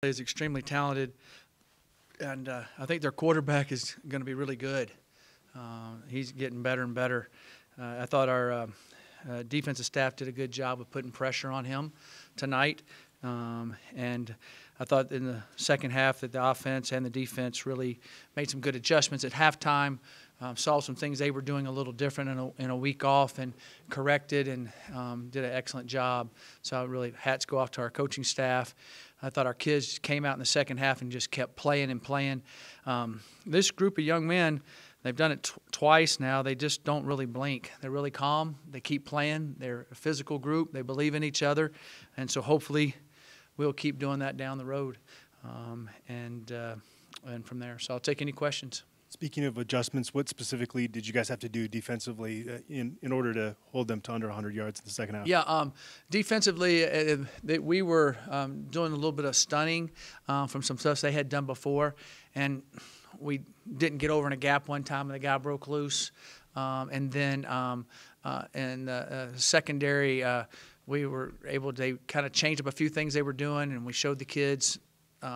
is extremely talented, and I think their quarterback is going to be really good. He's getting better and better. I thought our defensive staff did a good job of putting pressure on him tonight, and I thought in the second half that the offense and the defense really made some good adjustments at halftime. Saw some things they were doing a little different in a week off and corrected and did an excellent job. So really hats go off to our coaching staff. I thought our kids came out in the second half and just kept playing and playing. This group of young men, they've done it twice now. They just don't really blink. They're really calm. They keep playing. They're a physical group. They believe in each other. And so hopefully we'll keep doing that down the road and from there. So I'll take any questions. Speaking of adjustments, what specifically did you guys have to do defensively in order to hold them to under 100 yards in the second half? Yeah, defensively, we were doing a little bit of stunning from some stuff they had done before, and we didn't get over in a gap one time, and the guy broke loose. And then in the secondary, we were able to kind of change up a few things they were doing, and we showed the kids.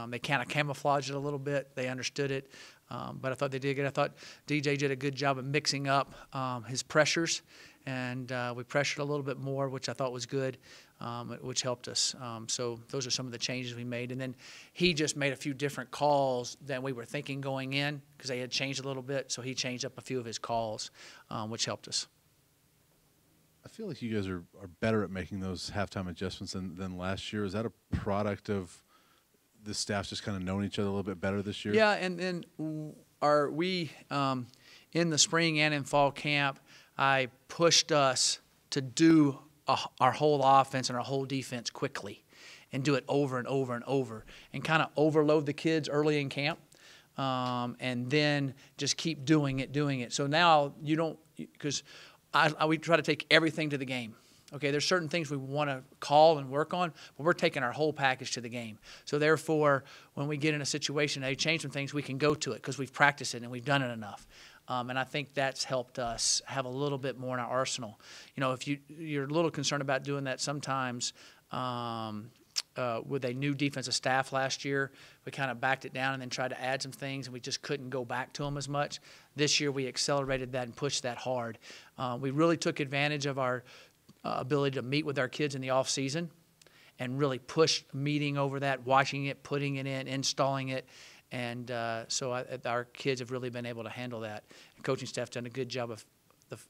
They kind of camouflaged it a little bit. They understood it. But I thought they did good. I thought DJ did a good job of mixing up his pressures, and we pressured a little bit more, which I thought was good, which helped us. So those are some of the changes we made. And then he just made a few different calls than we were thinking going in because they had changed a little bit. So he changed up a few of his calls, which helped us. I feel like you guys are better at making those halftime adjustments than last year. Is that a product of the staff's just kind of knowing each other a little bit better this year? Yeah, and then we in the spring and in fall camp, I pushed us to do our whole offense and our whole defense quickly and do it over and over and over and kind of overload the kids early in camp and then just keep doing it. So now you don't – because we try to take everything to the game. Okay, there's certain things we want to call and work on, but we're taking our whole package to the game. So therefore, when we get in a situation, they change some things, we can go to it because we've practiced it and we've done it enough. And I think that's helped us have a little bit more in our arsenal. You know, if you're a little concerned about doing that sometimes with a new defensive staff last year, we kind of backed it down and then tried to add some things, and we just couldn't go back to them as much. This year we accelerated that and pushed that hard. We really took advantage of our ability to meet with our kids in the off season and really push meeting over that, watching it, putting it in, installing it. And so our kids have really been able to handle that. The coaching staff's done a good job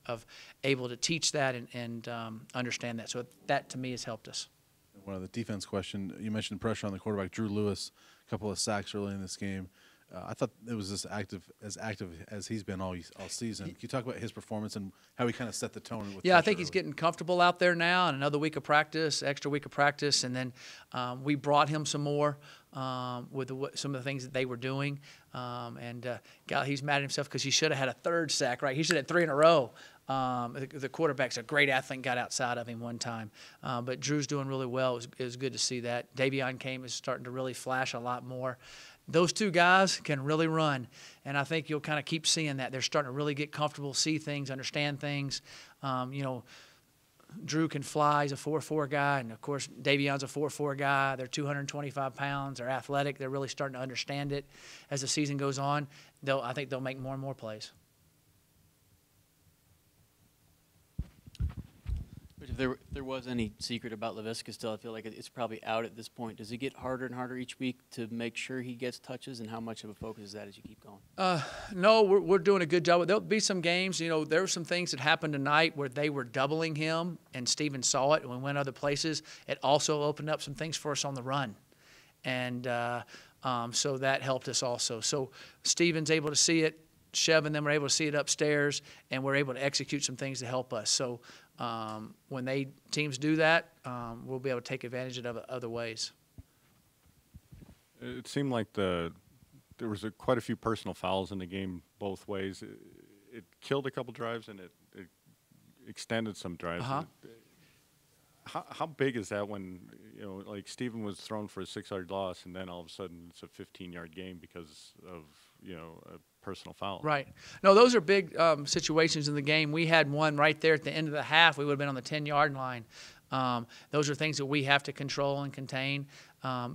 of able to teach that and understand that. So that, to me, has helped us. One other defense question. You mentioned pressure on the quarterback, Drew Lewis, a couple of sacks early in this game. I thought it was as active as he's been all season. Can you talk about his performance and how he kind of set the tone? Yeah, I think he's getting comfortable out there now, and another week of practice, extra week of practice, and then we brought him some more with some of the things that they were doing. God, he's mad at himself because he should have had a third sack, right? He should have had 3 in a row. The quarterback's a great athlete, got outside of him one time. But Drew's doing really well. It was good to see that. Davion is starting to really flash a lot more. Those two guys can really run, and I think you'll kind of keep seeing that. They're starting to really get comfortable, see things, understand things. You know, Drew can fly. He's a 4.4 guy, and, of course, Davion's a 4.4 guy. They're 225 pounds. They're athletic. They're really starting to understand it as the season goes on. I think they'll make more and more plays. If there was any secret about Laviska still, I feel like it's probably out at this point. Does it get harder and harder each week to make sure he gets touches, and how much of a focus is that as you keep going? No, we're doing a good job. There'll be some games, you know, there were some things that happened tonight where they were doubling him, and Steven saw it, and we went other places. It also opened up some things for us on the run. And so that helped us also. So Steven's able to see it. Chev and them were able to see it upstairs, and we're able to execute some things to help us. So when teams do that, we'll be able to take advantage of it other ways. It seemed like there was quite a few personal fouls in the game both ways. It killed a couple drives, and it extended some drives. How big is that when, you know, like Steven was thrown for a 6-yard loss, and then all of a sudden it's a 15-yard game because of, you know, a personal foul? Right. No, those are big situations in the game. We had one right there at the end of the half. We would have been on the 10-yard line. Those are things that we have to control and contain.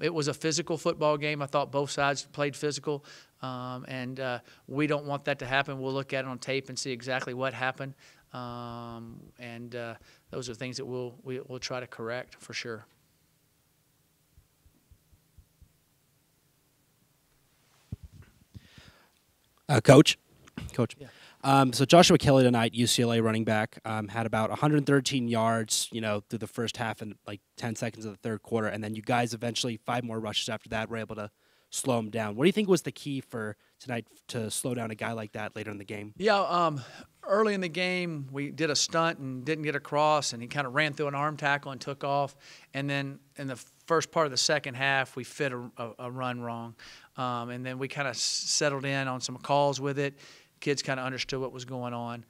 It was a physical football game. I thought both sides played physical, and we don't want that to happen. We'll look at it on tape and see exactly what happened, and those are things that we'll try to correct for sure. Coach. Yeah. So Joshua Kelly tonight, UCLA running back, had about 113 yards, through the first half and like 10 seconds of the third quarter, and then you guys eventually 5 more rushes after that were able to slow him down. What do you think was the key for tonight to slow down a guy like that later in the game? Yeah, early in the game we did a stunt and didn't get across, and he kind of ran through an arm tackle and took off. And then in the first part of the second half we fit a run wrong, and then we kind of settled in on some calls with it. Kids kind of understood what was going on.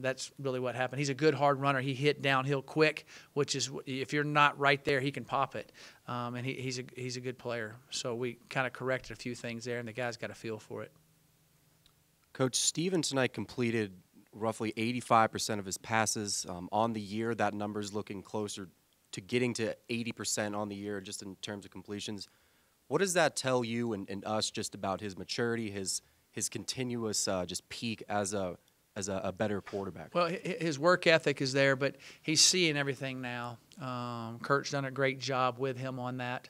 That's really what happened. He's a good hard runner. He hit downhill quick, which is if you're not right there, he can pop it. And he's a good player. So we kind of corrected a few things there, and the guy's got a feel for it. Coach, Steven tonight completed roughly 85% of his passes on the year. That number's looking closer to getting to 80% on the year just in terms of completions. What does that tell you and us just about his maturity, his continuous just peak as a better quarterback? Well, his work ethic is there, but he's seeing everything now. Kurt's done a great job with him on that.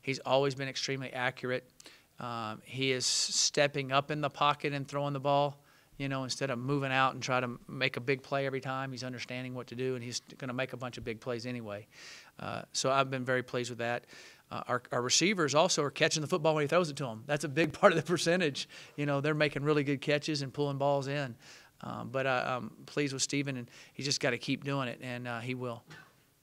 He's always been extremely accurate. He is stepping up in the pocket and throwing the ball, instead of moving out and try to make a big play every time. He's understanding what to do, and he's going to make a bunch of big plays anyway. So I've been very pleased with that. Our receivers also are catching the football when he throws it to them. That's a big part of the percentage. They're making really good catches and pulling balls in. But I'm pleased with Steven, and he's just got to keep doing it, and he will.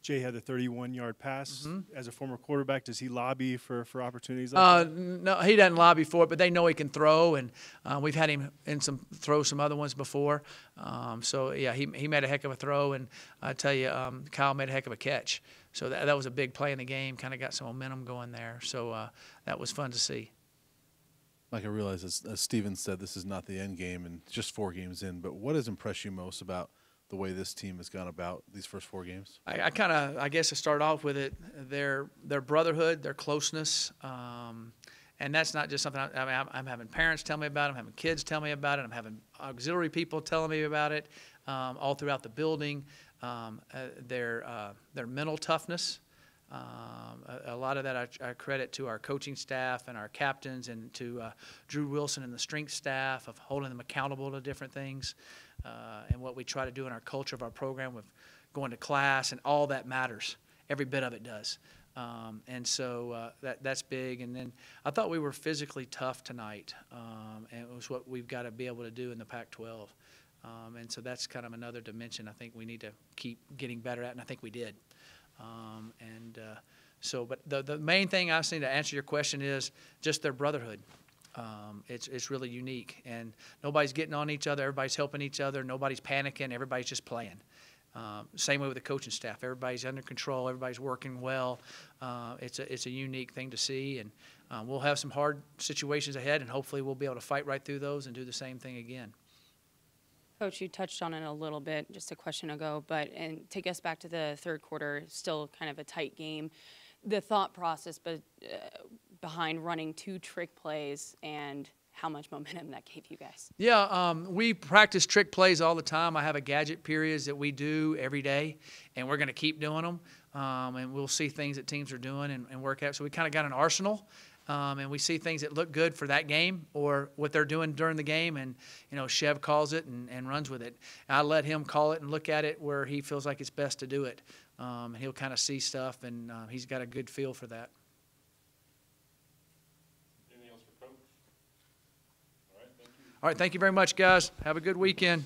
Jay had the 31-yard pass. As a former quarterback, does he lobby for opportunities like that? No, he doesn't lobby for it, but they know he can throw, and we've had him throw some other ones before. So, yeah, he made a heck of a throw, and I tell you, Kyle made a heck of a catch. So that was a big play in the game, kind of got some momentum going there. So that was fun to see. Mike, I realize, as Steven said, this is not the end game and just 4 games in, but what has impressed you most about the way this team has gone about these first 4 games? I guess I started off with it, their brotherhood, their closeness, and that's not just something I'm having parents tell me about it, I'm having kids tell me about it, I'm having auxiliary people telling me about it, all throughout the building. Their mental toughness. A lot of that I credit to our coaching staff and our captains, and to Drew Wilson and the strength staff of holding them accountable to different things, and what we try to do in our culture of our program with going to class, and all that matters. Every bit of it does. And so that's big. And then I thought we were physically tough tonight, and it was what we've got to be able to do in the Pac-12. And so that's kind of another dimension I think we need to keep getting better at, and I think we did. But the main thing I see to answer your question is just their brotherhood. It's really unique, and nobody's getting on each other. Everybody's helping each other. Nobody's panicking. Everybody's just playing. Same way with the coaching staff. Everybody's under control. Everybody's working well. It's a unique thing to see, and we'll have some hard situations ahead, and hopefully we'll be able to fight right through those and do the same thing again. Coach, you touched on it a little bit just a question ago, and take us back to the third quarter, still kind of a tight game. The thought process behind running 2 trick plays and how much momentum that gave you guys. Yeah, we practice trick plays all the time. I have a gadget periods that we do every day, and we're going to keep doing them. And we'll see things that teams are doing and work out. So we kind of got an arsenal. And we see things that look good for that game or what they're doing during the game, and Chev calls it and runs with it. I let him call it and look at it where he feels like it's best to do it. And he'll kind of see stuff, and he's got a good feel for that. Anything else for Coach? All right, thank you. All right, thank you very much, guys. Have a good weekend.